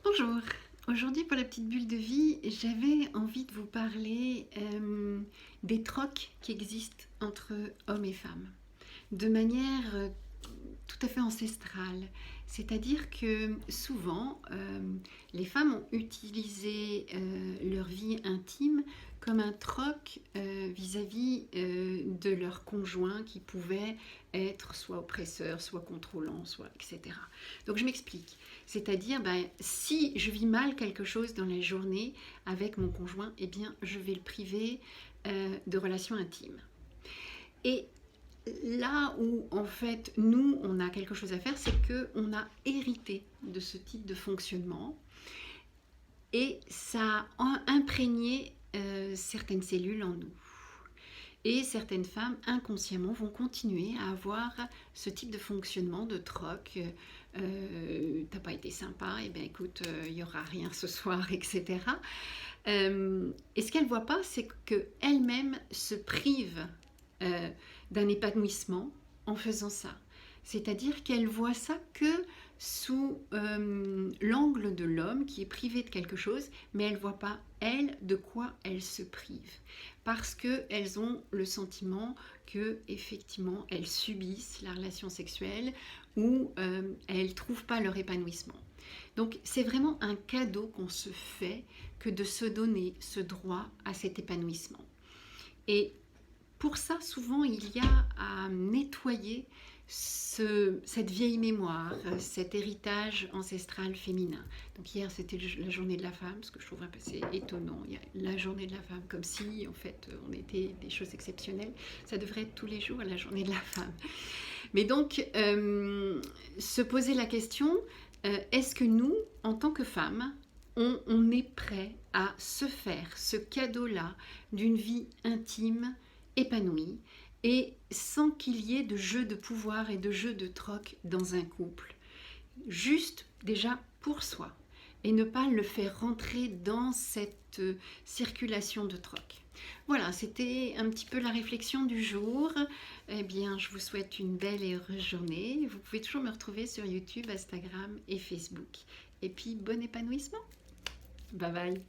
Bonjour, aujourd'hui pour la petite bulle de vie, j'avais envie de vous parler des trocs qui existent entre hommes et femmes, de manière tout à fait ancestrale. C'est-à-dire que souvent, les femmes ont utilisé leur vie intime comme un troc vis-à-vis de leur conjoint qui pouvait être soit oppresseur, soit contrôlant, soit etc. Donc je m'explique. C'est-à-dire, si je vis mal quelque chose dans la journée avec mon conjoint, eh bien, je vais le priver de relations intimes. Et là où en fait nous on a quelque chose à faire, c'est qu'on a hérité de ce type de fonctionnement et ça a imprégné certaines cellules en nous. Et certaines femmes inconsciemment vont continuer à avoir ce type de fonctionnement de troc. T'as pas été sympa, et bien écoute, il n'y aura rien ce soir, etc. Et ce qu'elles ne voient pas, c'est qu'elles-mêmes se privent d'un épanouissement en faisant ça. C'est-à-dire qu'elle voit ça que sous l'angle de l'homme qui est privé de quelque chose, mais elle ne voit pas, elle, de quoi elle se prive. Parce qu'elles ont le sentiment qu'effectivement, elles subissent la relation sexuelle ou elles ne trouvent pas leur épanouissement. Donc c'est vraiment un cadeau qu'on se fait que de se donner ce droit à cet épanouissement. Et pour ça, souvent, il y a à nettoyer cette vieille mémoire, cet héritage ancestral féminin. Donc hier, c'était la journée de la femme, ce que je trouve assez étonnant. Il y a la journée de la femme, comme si, en fait, on était des choses exceptionnelles. Ça devrait être tous les jours la journée de la femme. Mais donc, se poser la question, est-ce que nous, en tant que femmes, on est prêt à se faire ce cadeau-là d'une vie intime, épanouie, et sans qu'il y ait de jeu de pouvoir et de jeu de troc dans un couple, juste déjà pour soi, et ne pas le faire rentrer dans cette circulation de troc. Voilà, c'était un petit peu la réflexion du jour. Eh bien, je vous souhaite une belle et heureuse journée. Vous pouvez toujours me retrouver sur YouTube, Instagram et Facebook. Et puis, bon épanouissement. Bye bye.